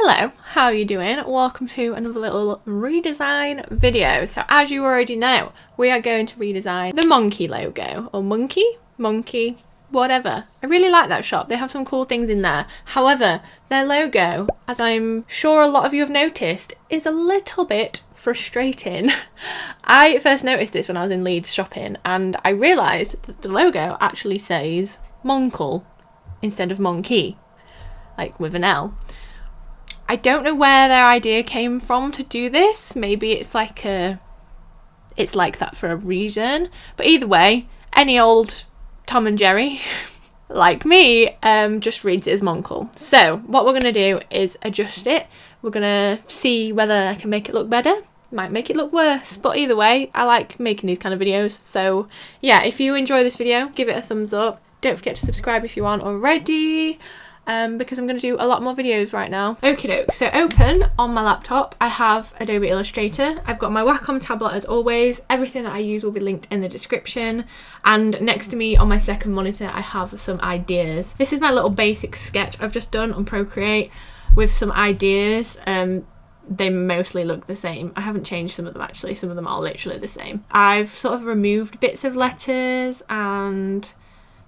Hello, how are you doing? Welcome to another little redesign video. So as you already know, we are going to redesign the Monki logo, or Monkey, whatever. I really like that shop. They have some cool things in there. However, their logo, as I'm sure a lot of you have noticed, is a little bit frustrating. I first noticed this when I was in Leeds shopping, and I realised that the logo actually says Monkle instead of Monkey, like with an L. I don't know where their idea came from to do this. Maybe it's like that for a reason. But either way, any old Tom and Jerry like me just reads it as Monkle. So what we're going to do is adjust it. We're going to see whether I can make it look better. Might make it look worse, but either way, I like making these kind of videos. So yeah, if you enjoy this video, give it a thumbs up. Don't forget to subscribe if you aren't already. Because I'm going to do a lot more videos right now. Okie doke, so open on my laptop, I have Adobe Illustrator. I've got my Wacom tablet as always. Everything that I use will be linked in the description. And next to me on my second monitor, I have some ideas. This is my little basic sketch I've just done on Procreate with some ideas. They mostly look the same. I haven't changed some of them actually. Some of them are literally the same. I've sort of removed bits of letters and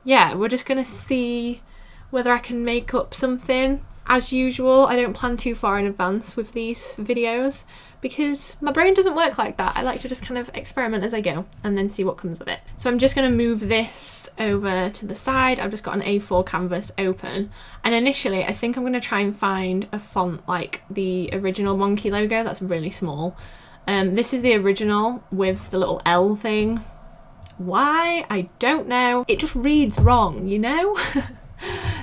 yeah, we're just going to see whether I can make up something. As usual, I don't plan too far in advance with these videos because my brain doesn't work like that. I like to just kind of experiment as I go and then see what comes of it. So I'm just going to move this over to the side. I've just got an A4 canvas open, and initially I think I'm going to try and find a font like the original Monki logo that's really small. This is the original with the little L thing. Why? I don't know. It just reads wrong, you know?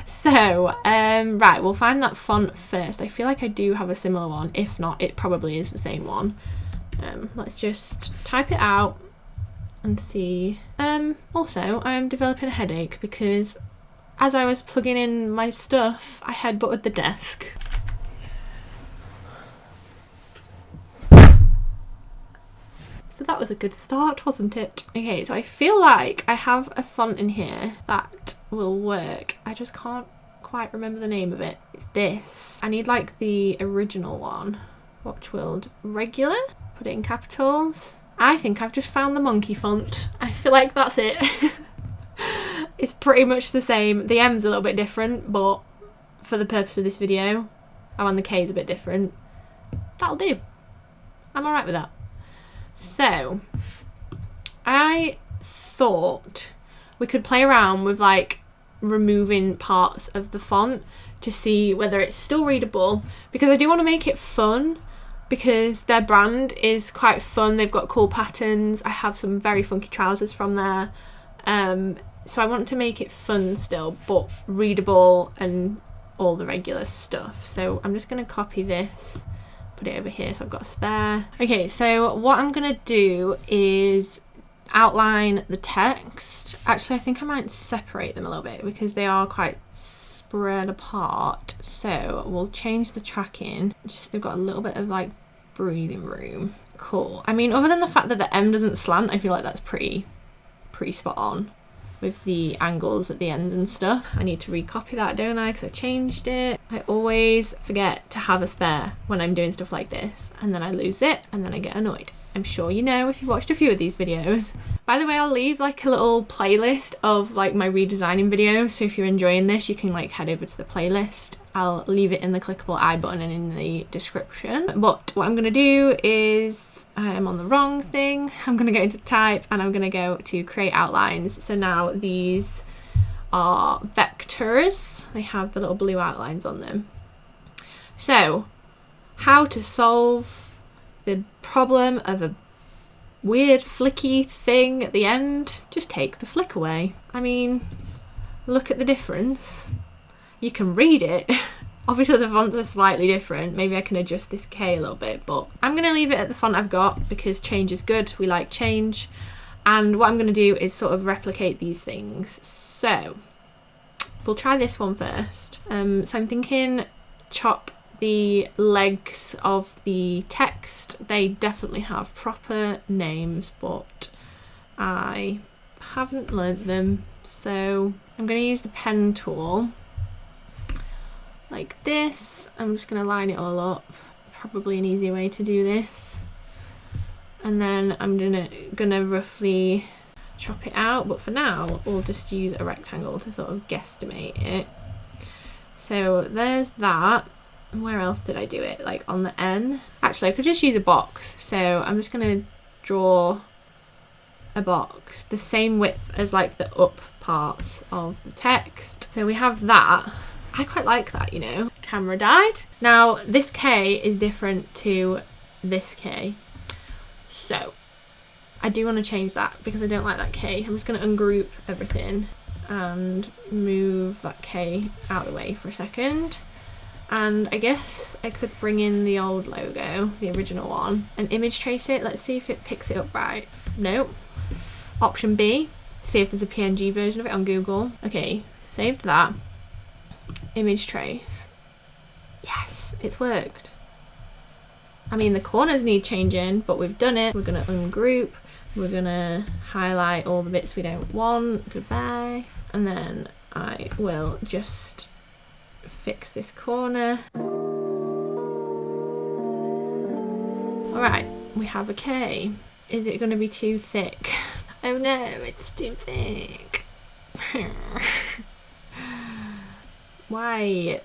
So, right, we'll find that font first. I feel like I do have a similar one. If not, it probably is the same one. Let's just type it out and see. Also, I'm developing a headache because as I was plugging in my stuff, I headbutted the desk. So that was a good start, wasn't it? Okay, so I feel like I have a font in here that will work. I just can't quite remember the name of it. It's this. I need like the original one. Watchworld regular. Put it in capitals. I think I've just found the Monki font. I feel like that's it. It's pretty much the same. The M's a little bit different, but for the purpose of this video, and the K's a bit different. That'll do. I'm alright with that. So, I thought we could play around with like removing parts of the font to see whether it's still readable, because I do want to make it fun because their brand is quite fun. They've got cool patterns. I have some very funky trousers from there. So I want to make it fun still, but readable and all the regular stuff. So I'm just going to copy this. Put it over here so I've got a spare. Okay, so what I'm gonna do is outline the text. Actually, I think I might separate them a little bit because they are quite spread apart. So we'll change the tracking just so they've got a little bit of like breathing room. Cool. I mean, other than the fact that the M doesn't slant, I feel like that's pretty spot on with the angles at the ends and stuff. I need to recopy that, don't I? Because I changed it. I always forget to have a spare when I'm doing stuff like this, and then I lose it and then I get annoyed. I'm sure you know if you've watched a few of these videos. By the way, I'll leave like a little playlist of like my redesigning videos, so if you're enjoying this you can like head over to the playlist. I'll leave it in the clickable I button and in the description. But what I'm gonna do is, I am on the wrong thing. I'm going to go into type and I'm going to go to create outlines. So now these are vectors. They have the little blue outlines on them. So how to solve the problem of a weird flicky thing at the end? Just take the flick away. I mean, look at the difference. You can read it. Obviously the fonts are slightly different. Maybe I can adjust this K a little bit, but I'm going to leave it at the font I've got because change is good. We like change. And what I'm going to do is sort of replicate these things. So we'll try this one first. So I'm thinking chop the legs of the text. They definitely have proper names, but I haven't learnt them. So I'm going to use the pen tool. like this. I'm just gonna line it all up. Probably an easier way to do this. And then I'm gonna roughly chop it out, but for now we'll just use a rectangle to sort of guesstimate it. So there's that. Where else did I do it? Like on the N. Actually, I could just use a box. So I'm just gonna draw a box the same width as like the up parts of the text. So we have that. I quite like that, you know. Camera died. Now this K is different to this K. So I do want to change that because I don't like that K. I'm just going to ungroup everything and move that K out of the way for a second. And I guess I could bring in the old logo, the original one, and image trace it. Let's see if it picks it up right. Nope. Option B, see if there's a PNG version of it on Google. Okay, saved that. Image trace. Yes, it's worked. I mean, the corners need changing, but we've done it. We're going to ungroup. We're going to highlight all the bits we don't want. Goodbye. And then I will just fix this corner. Alright, we have a K. Is it going to be too thick? Oh no, it's too thick. Why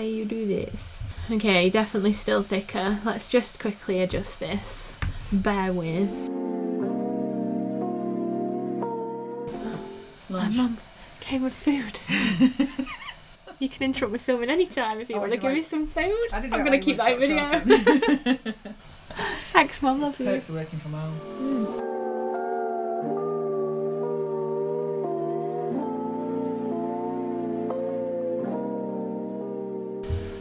you do this? Okay, definitely still thicker. Let's just quickly adjust this. Bear with. My mum came with food. You can interrupt me filming anytime if you want to give me some food. I'm going to keep that in video. Thanks, Mum, love you. Perks of working from home.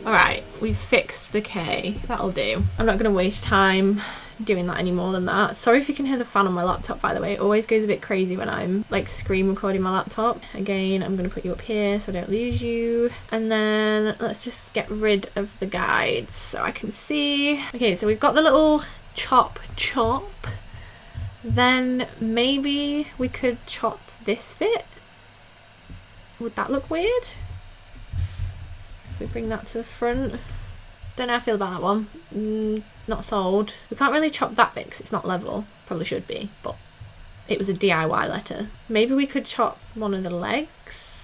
Alright, we've fixed the K. That'll do. I'm not going to waste time doing that any more than that. Sorry if you can hear the fan on my laptop, by the way. It always goes a bit crazy when I'm like screen recording my laptop. Again, I'm going to put you up here so I don't lose you. And then let's just get rid of the guides so I can see. Okay, so we've got the little chop. Then maybe we could chop this bit. Would that look weird? If we bring that to the front. Don't know how I feel about that one. Not sold. We can't really chop that bit because it's not level. Probably should be, but it was a DIY letter. Maybe we could chop one of the legs.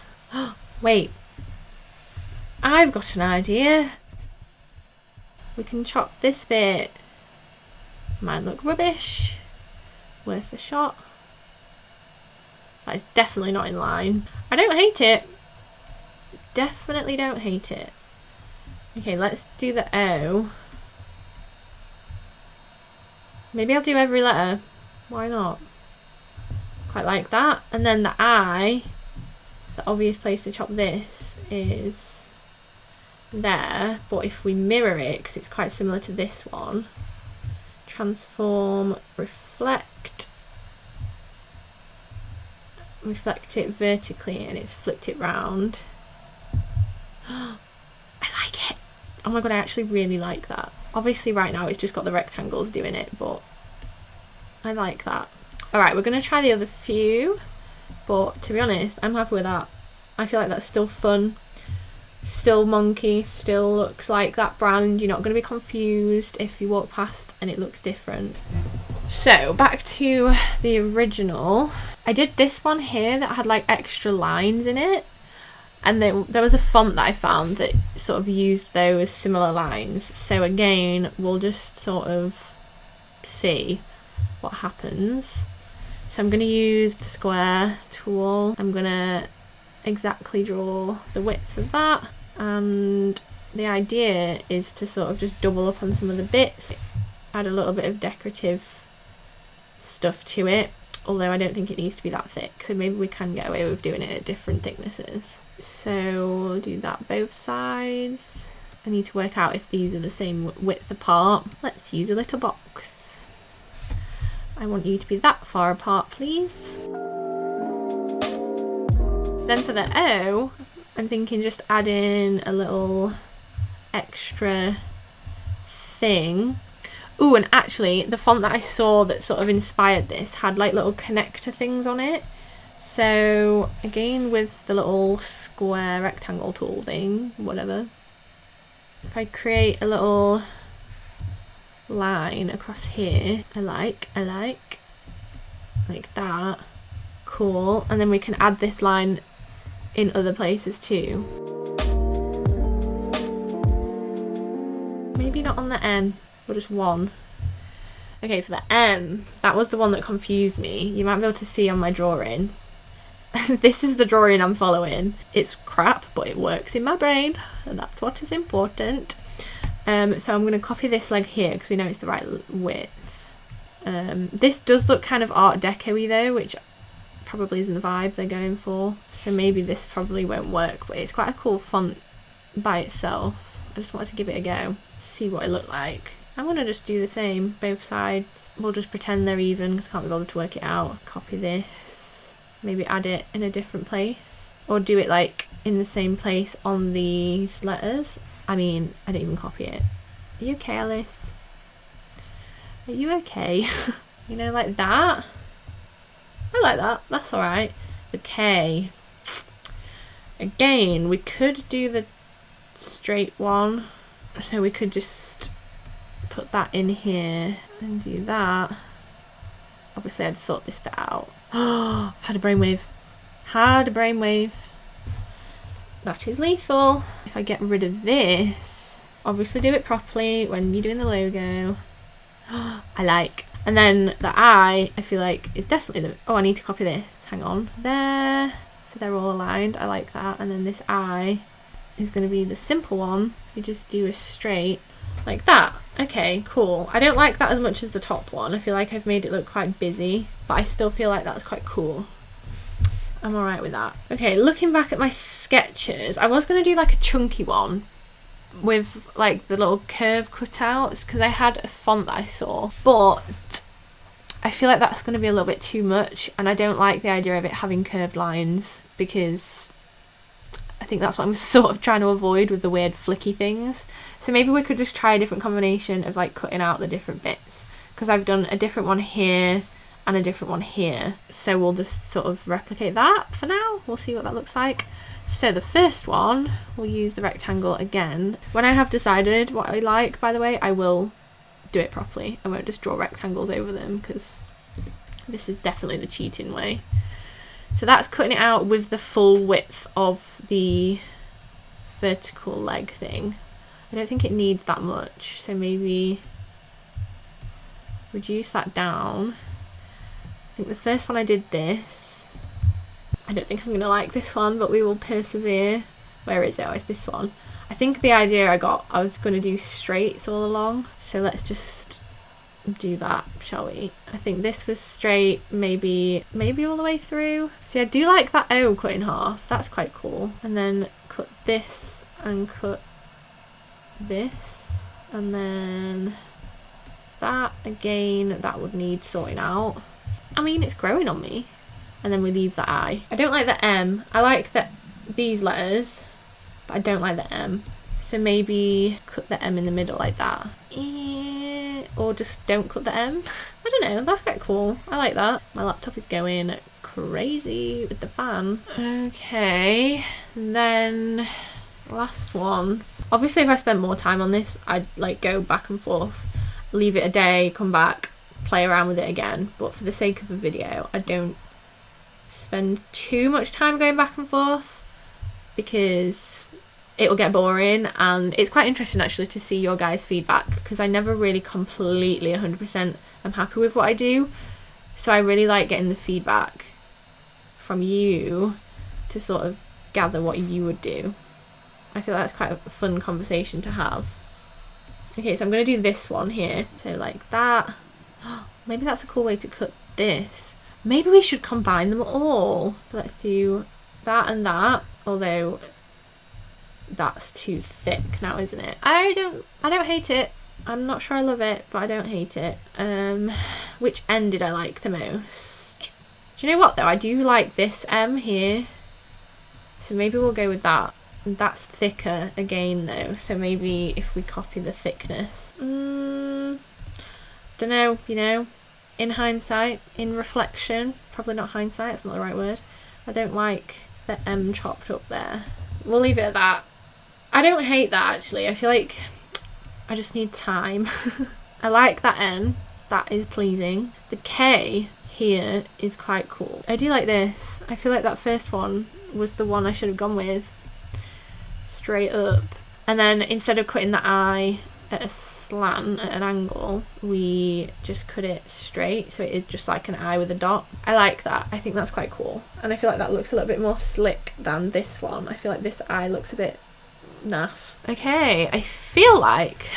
Wait. I've got an idea. We can chop this bit. Might look rubbish. Worth a shot. That is definitely not in line. I don't hate it. Definitely don't hate it. Okay, let's do the O. Maybe I'll do every letter. Why not? Quite like that. And then the I, the obvious place to chop this is there. But if we mirror it, because it's quite similar to this one, transform, reflect it vertically, and it's flipped it round. I like it. Oh my god, I actually really like that. Obviously right now it's just got the rectangles doing it, but I like that. Alright, we're going to try the other few, but to be honest, I'm happy with that. I feel like that's still fun, still Monki, still looks like that brand. You're not going to be confused if you walk past and it looks different. So back to the original. I did this one here that had like extra lines in it. And there was a font that I found that sort of used those similar lines. So again, we'll just sort of see what happens. So I'm going to use the square tool. I'm going to exactly draw the width of that. And the idea is to sort of just double up on some of the bits. Add a little bit of decorative stuff to it. Although I don't think it needs to be that thick. So maybe we can get away with doing it at different thicknesses. So we'll do that both sides. I need to work out if these are the same width apart. Let's use a little box. I want you to be that far apart, please. Then for the O, I'm thinking just add in a little extra thing. Ooh, and actually the font that I saw that sort of inspired this had like little connector things on it. So again, with the little square rectangle tool thing, whatever, if I create a little line across here, I like that, cool, and then we can add this line in other places too. Maybe not on the N, or just one. Okay, for the M, that was the one that confused me. You might be able to see on my drawing. This is the drawing I'm following. It's crap, but it works in my brain, and that's what is important. So I'm going to copy this leg here because we know it's the right width. This does look kind of Art Deco-y though, which probably isn't the vibe they're going for. So maybe this probably won't work, but it's quite a cool font by itself. I just wanted to give it a go, see what it looked like. I'm going to just do the same, both sides. We'll just pretend they're even because I can't be bothered to work it out. Copy this, maybe add it in a different place, or do it like in the same place on these letters. I mean, I didn't even copy it. Are you okay, Alice? Are you okay? You know, like that. I like that. That's alright. The K. Again, we could do the straight one. So we could just put that in here and do that. Obviously, I'd sort this bit out. Oh, had a brainwave. Had a brainwave. That is lethal. If I get rid of this, obviously do it properly when you're doing the logo. I like. And then the I feel like is definitely the, oh, I need to copy this. Hang on. There. So they're all aligned. I like that. And then this I is going to be the simple one. You just do a straight like that. Okay, cool. I don't like that as much as the top one. I feel like I've made it look quite busy, but I still feel like that's quite cool. I'm alright with that. Okay, looking back at my sketches, I was going to do like a chunky one with like the little curve cutouts because I had a font that I saw, but I feel like that's going to be a little bit too much, and I don't like the idea of it having curved lines because I think that's what I'm sort of trying to avoid with the weird flicky things. So maybe we could just try a different combination of like cutting out the different bits, because I've done a different one here and a different one here, so we'll just sort of replicate that for now. We'll see what that looks like. So the first one, we'll use the rectangle again. When I have decided what I like, by the way, I will do it properly. I won't just draw rectangles over them because this is definitely the cheating way. So that's cutting it out with the full width of the vertical leg thing. I don't think it needs that much, so maybe reduce that down. I think the first one I did this. I don't think I'm going to like this one, but we will persevere. Where is it? Oh, it's this one. I think the idea I was going to do straights all along, so let's just do that, shall we? I think this was straight, maybe all the way through. See, I do like that O cut in half. That's quite cool. And then cut this and cut this, and then that again. That would need sorting out. I mean, it's growing on me. And then we leave the I. I don't like the M. I like these letters, but I don't like the M. So maybe cut the M in the middle like that. Or just don't cut the M. I don't know, that's quite cool. I like that. My laptop is going crazy with the fan. Okay, then last one. Obviously if I spent more time on this, I'd like go back and forth, leave it a day, come back, play around with it again. But for the sake of the video, I don't spend too much time going back and forth because it'll get boring, and it's quite interesting actually to see your guys' feedback because I never really completely 100% am happy with what I do, so I really like getting the feedback from you to sort of gather what you would do. I feel like that's quite a fun conversation to have. Okay, so I'm going to do this one here, so like that. Maybe that's a cool way to cut this. Maybe we should combine them all. Let's do that and that, although that's too thick now, isn't it? I don't hate it. I'm not sure I love it, but I don't hate it. Which end did I like the most? Do you know what though? I do like this M here. So maybe we'll go with that. That's thicker again though, so maybe if we copy the thickness. Don't know, you know. In hindsight, in reflection, probably not hindsight, that's not the right word. I don't like the M chopped up there. We'll leave it at that. I don't hate that actually. I feel like I just need time. I like that N. That is pleasing. The K here is quite cool. I do like this. I feel like that first one was the one I should have gone with. Straight up. And then instead of cutting the I at a slant, at an angle, we just cut it straight, so it is just like an I with a dot. I like that. I think that's quite cool. And I feel like that looks a little bit more slick than this one. I feel like this I looks a bit naff. Okay, I feel like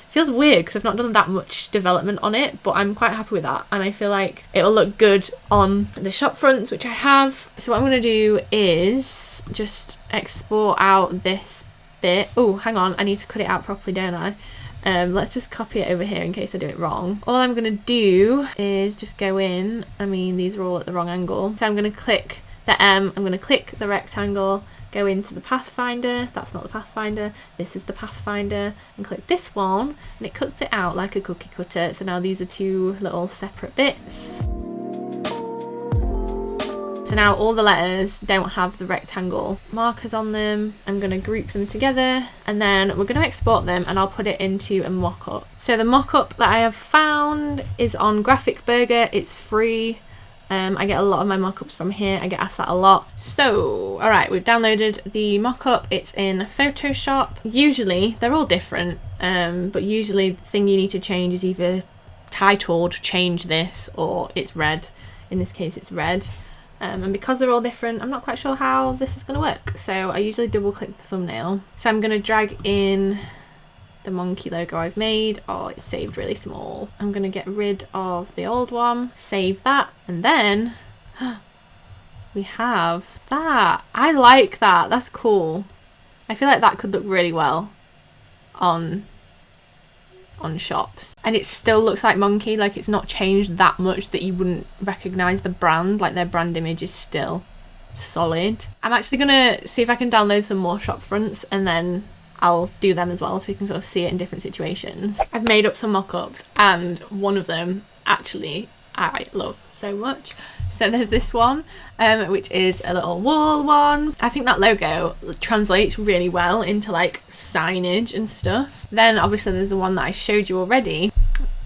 feels weird because I've not done that much development on it, but I'm quite happy with that, and I feel like it'll look good on the shop fronts, which I have. So what I'm going to do is just export out this bit. Oh, hang on, I need to cut it out properly, don't I? Let's just copy it over here in case I do it wrong. All I'm going to do is just go in. I mean, these are all at the wrong angle. So I'm going to click the M, I'm going to click the rectangle, go into the pathfinder. That's not the pathfinder, this is the pathfinder, and click this one, and it cuts it out like a cookie cutter. So now these are two little separate bits. So now all the letters don't have the rectangle markers on them. I'm going to group them together, and then we're going to export them, and I'll put it into a mockup. So the mockup that I have found is on Graphic Burger. It's free. I get a lot of my mockups from here. I get asked that a lot. So, alright, we've downloaded the mockup. It's in Photoshop. Usually, they're all different, but usually the thing you need to change is either titled change this or it's red. In this case, it's red. And because they're all different, I'm not quite sure how this is going to work. So I usually double click the thumbnail. So I'm going to drag in the monkey logo I've made. Oh, it's saved really small. I'm going to get rid of the old one, save that, and then we have that. I like that. That's cool. I feel like that could look really well on shops, and it still looks like Monkey. Like, it's not changed that much that you wouldn't recognize the brand. Like, their brand image is still solid. I'm actually gonna see if I can download some more shop fronts, and then I'll do them as well so we can sort of see it in different situations. I've made up some mock-ups, and one of them actually I love so much. So there's this one, which is a little wall one. I think that logo translates really well into like signage and stuff. Then obviously there's the one that I showed you already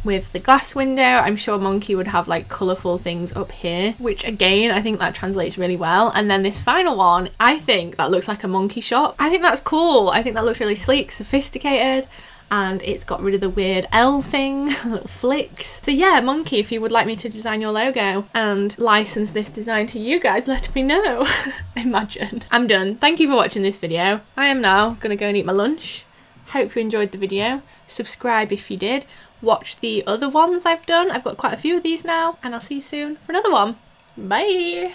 with the glass window. I'm sure Monkey would have like colourful things up here, which again, I think that translates really well. And then this final one, I think that looks like a monkey shop. I think that's cool. I think that looks really sleek, sophisticated, and it's got rid of the weird L thing, little flicks. So yeah, Monkey, if you would like me to design your logo and license this design to you guys, let me know. Imagine. I'm done. Thank you for watching this video. I am now gonna go and eat my lunch. Hope you enjoyed the video. Subscribe if you did. Watch the other ones I've done. I've got quite a few of these now, and I'll see you soon for another one. Bye.